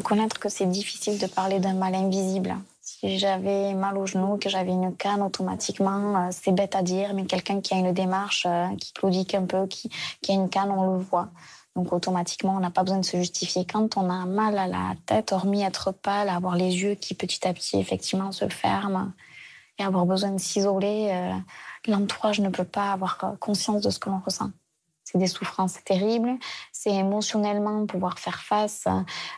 reconnaître que c'est difficile de parler d'un mal invisible. Si j'avais mal au genou, que j'avais une canne automatiquement, c'est bête à dire, mais quelqu'un qui a une démarche, qui claudique un peu, qui a une canne, on le voit. Donc automatiquement, on n'a pas besoin de se justifier. Quand on a mal à la tête, hormis être pâle, avoir les yeux qui petit à petit effectivement se ferment et avoir besoin de s'isoler, l'entourage ne peut pas avoir conscience de ce que l'on ressent. C'est des souffrances terribles. C'est émotionnellement pouvoir faire face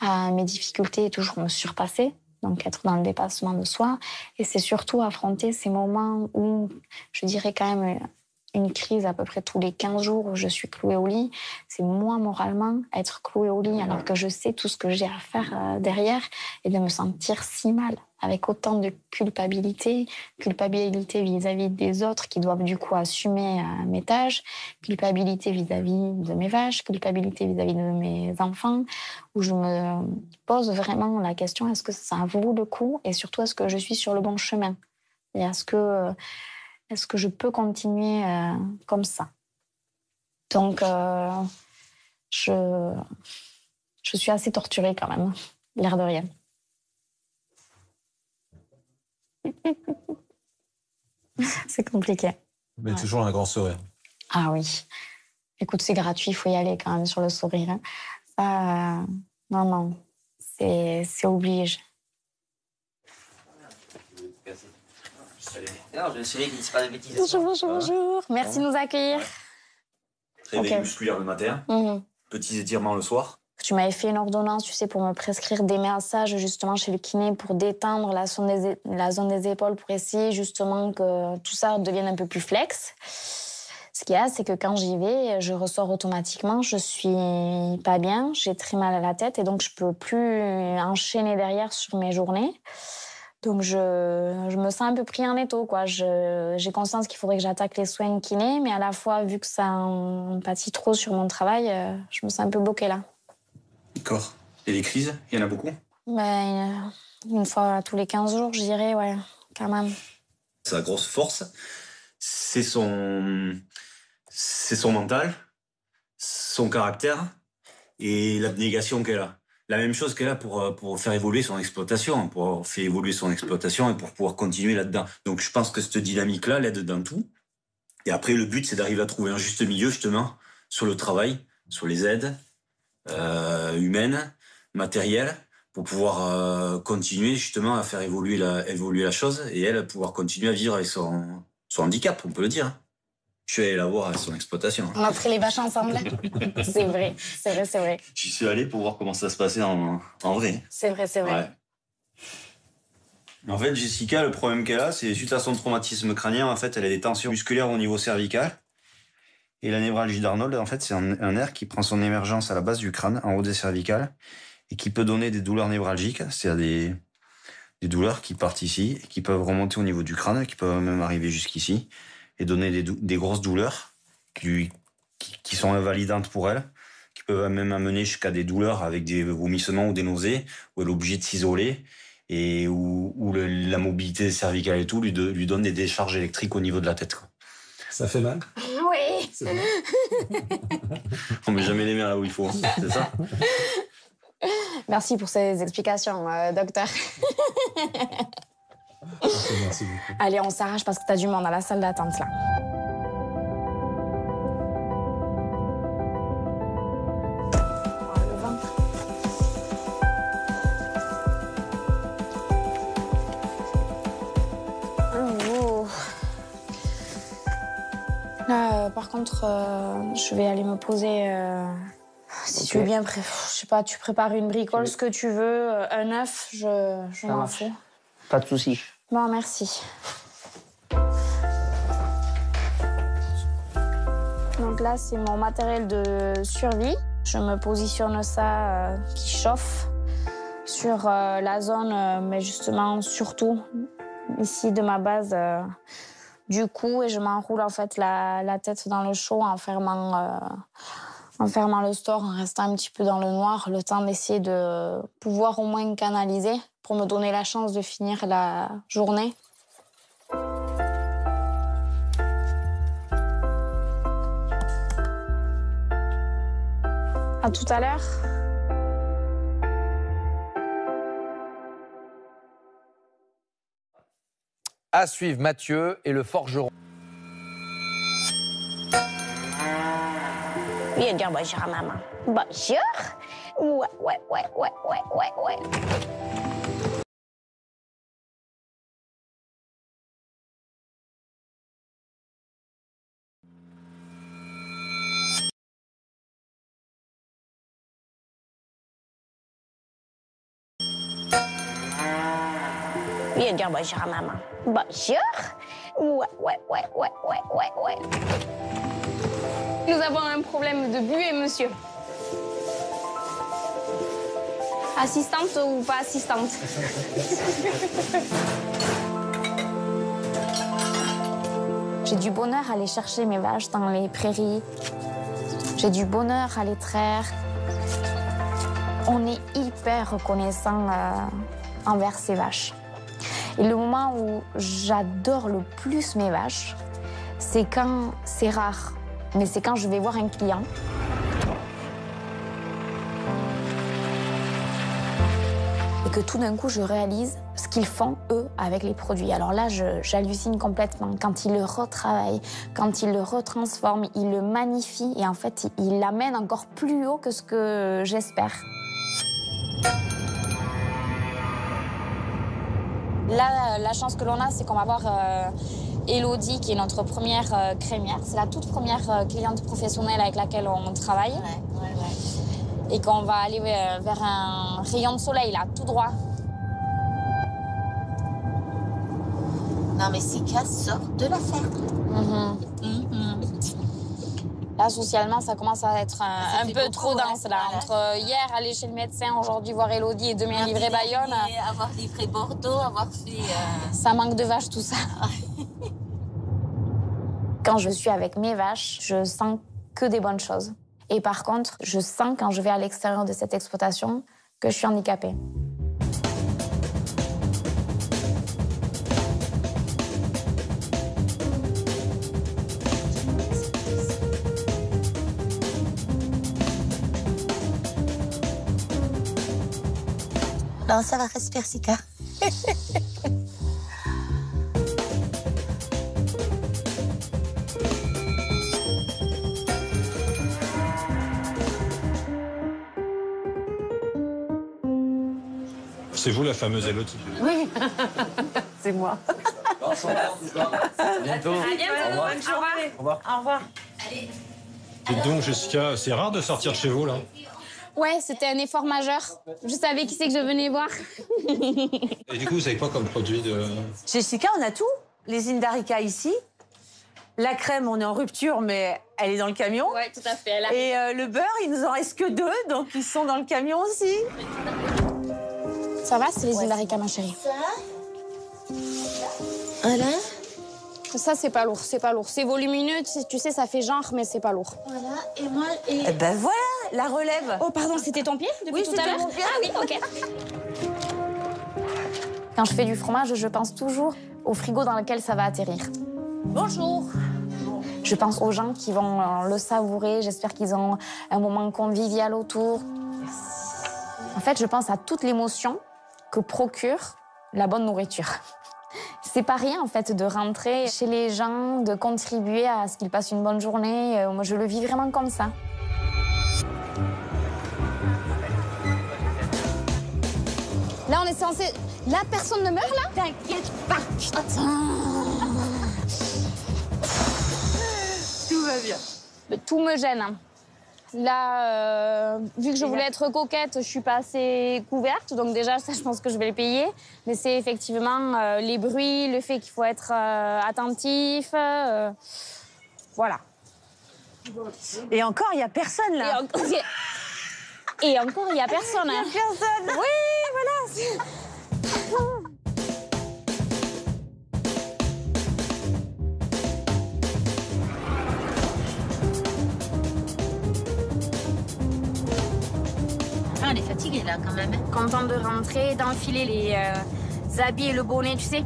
à mes difficultés et toujours me surpasser. Donc être dans le dépassement de soi. Et c'est surtout affronter ces moments où, je dirais quand même, une crise à peu près tous les 15 jours où je suis clouée au lit. C'est moi, moralement, être clouée au lit alors que je sais tout ce que j'ai à faire derrière et de me sentir si mal, avec autant de culpabilité vis-à-vis des autres qui doivent du coup assumer mes tâches, culpabilité vis-à-vis de mes vaches, culpabilité vis-à-vis de mes enfants, où je me pose vraiment la question, est-ce que ça vaut le coup et surtout, est-ce que je suis sur le bon chemin? Et est-ce que je peux continuer comme ça? Donc, je suis assez torturée quand même, l'air de rien. C'est compliqué. Mais ouais. Toujours un grand sourire. Ah oui. Écoute, c'est gratuit, il faut y aller quand même sur le sourire. Ça, non, c'est obligé. Alors, je suis qui ne pas de bêtises. Bonjour. Merci de nous accueillir. Ouais. Réveil musculaire le matin, petits étirements le soir. Tu m'avais fait une ordonnance, tu sais, pour me prescrire des massages justement chez le kiné pour détendre la zone des épaules, pour essayer justement que tout ça devienne un peu plus flex. Ce qu'il y a, c'est que quand j'y vais, je ressors automatiquement, je suis pas bien, j'ai très mal à la tête et donc je peux plus enchaîner derrière sur mes journées. Donc je me sens un peu pris en étau, quoi. J'ai conscience qu'il faudrait que j'attaque les soins kiné, mais à la fois, vu que ça en pâtit trop sur mon travail, je me sens un peu bloquée là. D'accord. Et les crises, il y en a beaucoup? Une fois tous les 15 jours, je dirais, ouais, quand même. Sa grosse force, c'est son mental, son caractère et l'abnégation qu'elle a. La même chose qu'elle a pour faire évoluer son exploitation, pour faire évoluer son exploitation et pour pouvoir continuer là-dedans. Donc je pense que cette dynamique-là l'aide dans tout. Et après, le but, c'est d'arriver à trouver un juste milieu, justement, sur le travail, sur les aides humaines, matérielles, pour pouvoir continuer, justement, à faire évoluer la chose et elle, pouvoir continuer à vivre avec son handicap, on peut le dire. Je suis allé la voir à son exploitation. On a pris les vaches ensemble. C'est vrai. J'y suis allé pour voir comment ça se passait en vrai. C'est vrai. Ouais. En fait, Jessica, le problème qu'elle a, c'est suite à son traumatisme crânien, en fait, elle a des tensions musculaires au niveau cervical. Et la névralgie d'Arnold, en fait, c'est un nerf qui prend son émergence à la base du crâne, en haut des cervicales, et qui peut donner des douleurs névralgiques, c'est-à-dire des douleurs qui partent ici, et qui peuvent remonter au niveau du crâne, qui peuvent même arriver jusqu'ici, et donner des grosses douleurs qui sont invalidantes pour elle, qui peuvent même amener jusqu'à des douleurs avec des vomissements ou des nausées, où elle est obligée de s'isoler, et où la mobilité cervicale et tout lui donne des décharges électriques au niveau de la tête, quoi. Ça fait mal? Oui. C'est bon. On met jamais les mains là où il faut, c'est ça? Merci pour ces explications, docteur. Merci beaucoup. Allez, on s'arrache parce que t'as du monde à la salle d'attente, là. Là, par contre, je vais aller me poser. Si tu veux bien, je sais pas, tu prépares une bricole, ce que tu veux, un œuf, je m'en fous. Pas de souci. Bon, merci. Donc là, c'est mon matériel de survie. Je me positionne ça qui chauffe sur la zone, mais justement, surtout ici de ma base du cou, et je m'enroule en fait la tête dans le chaud en fermant le store, en restant un petit peu dans le noir, le temps d'essayer de pouvoir au moins canaliser pour me donner la chance de finir la journée. À tout à l'heure. À suivre Mathieu et le forgeron. Viens dire bonjour à maman. Bonjour. Ouais. Viens dire bonjour à maman. Bonjour. Ouais. Nous avons un problème de buée, monsieur. Assistante ou pas assistante? J'ai du bonheur à aller chercher mes vaches dans les prairies. J'ai du bonheur à les traire. On est hyper reconnaissant envers ces vaches. Et le moment où j'adore le plus mes vaches, c'est quand, c'est rare, mais c'est quand je vais voir un client. Et que tout d'un coup, je réalise ce qu'ils font, eux, avec les produits. Alors là, j'hallucine complètement. Quand ils le retravaillent, quand ils le retransforment, ils le magnifient et en fait, ils l'amènent encore plus haut que ce que j'espère. Là, la chance que l'on a, c'est qu'on va voir Elodie, qui est notre première crémière. C'est la toute première cliente professionnelle avec laquelle on travaille. Ouais. Et qu'on va aller vers un rayon de soleil, là, tout droit. Non, mais Sika sort de la ferme. Là, socialement, ça commence à être un peu trop dense, là. Voilà. Entre hier, aller chez le médecin, aujourd'hui, voir Elodie et demain livrer Bayonne. Avoir livré Bordeaux, avoir fait... Ça manque de vaches, tout ça. Quand je suis avec mes vaches, je sens que des bonnes choses. Et par contre, je sens, quand je vais à l'extérieur de cette exploitation, que je suis handicapée. Non, ça va, respire, Sika. C'est vous la fameuse Elodie? Oui, c'est moi. À bientôt. Bonne journée. Au revoir. Au revoir. Dites donc, Jessica, c'est rare de sortir de chez vous, là? Ouais, c'était un effort majeur. Je savais qui c'est que je venais voir. Et du coup, vous avez quoi comme produit de... Jessica, on a tout. Les Indarica ici. La crème, on est en rupture, mais elle est dans le camion. Ouais, tout à fait. Et le beurre, il nous en reste que 2, donc ils sont dans le camion aussi. Ça va, c'est les Indarica, ma chérie. Voilà. Ça, c'est pas lourd, c'est pas lourd. C'est volumineux, tu sais, ça fait genre, mais c'est pas lourd. Voilà, et moi... Eh ben voilà, la relève. Oh, pardon, c'était ton pied depuis tout à l'heure? mon pied. Ah oui, ok. Quand je fais du fromage, je pense toujours au frigo dans lequel ça va atterrir. Bonjour. Je pense aux gens qui vont le savourer. J'espère qu'ils ont un moment convivial autour. En fait, je pense à toute l'émotion que procure la bonne nourriture. C'est pas rien, en fait, de rentrer chez les gens, de contribuer à ce qu'ils passent une bonne journée. Moi, je le vis vraiment comme ça. Là, on est censé... Là, personne ne meurt, là? T'inquiète pas. Tout va bien. Mais tout me gêne. Hein. Là, vu que je voulais être coquette, je suis pas assez couverte. Donc déjà, ça, je pense que je vais les payer. Mais c'est effectivement les bruits, le fait qu'il faut être attentif. Voilà. Et encore, il n'y a personne, là. Et encore, il n'y a personne. Il n'y a personne. Oui, voilà. Ah, elle est fatiguée, là, quand même. Contente de rentrer, d'enfiler les habits et le bonnet, tu sais.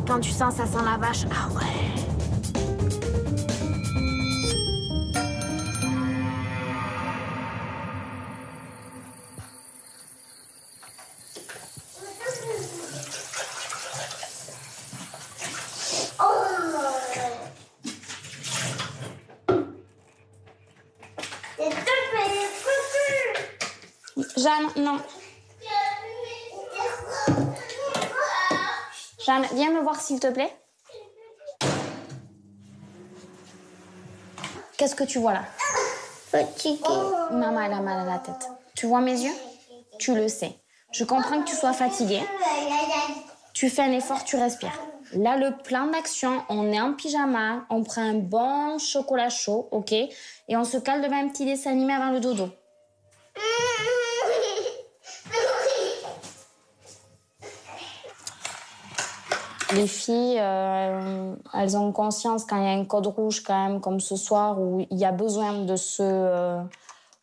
Quand tu sens ça sent la vache, ah ouais. Jeanne, non. Jeanne, viens me voir s'il te plaît. Qu'est-ce que tu vois là? Fatiguée. Maman, elle a mal à la tête. Tu vois mes yeux? Tu le sais. Je comprends que tu sois fatiguée. Tu fais un effort, tu respires. Là, le plan d'action, on est en pyjama, on prend un bon chocolat chaud, ok? Et on se cale devant un petit dessin animé avant le dodo. Les filles, elles ont conscience quand il y a un code rouge quand même, comme ce soir, où il y a besoin de se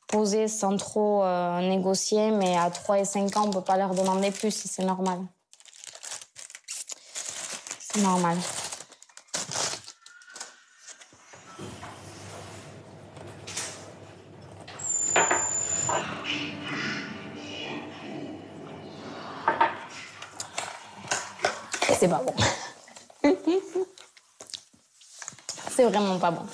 poser sans trop négocier, mais à 3 et 5 ans, on ne peut pas leur demander plus, c'est normal. C'est normal. C'est pas bon. C'est vraiment pas bon.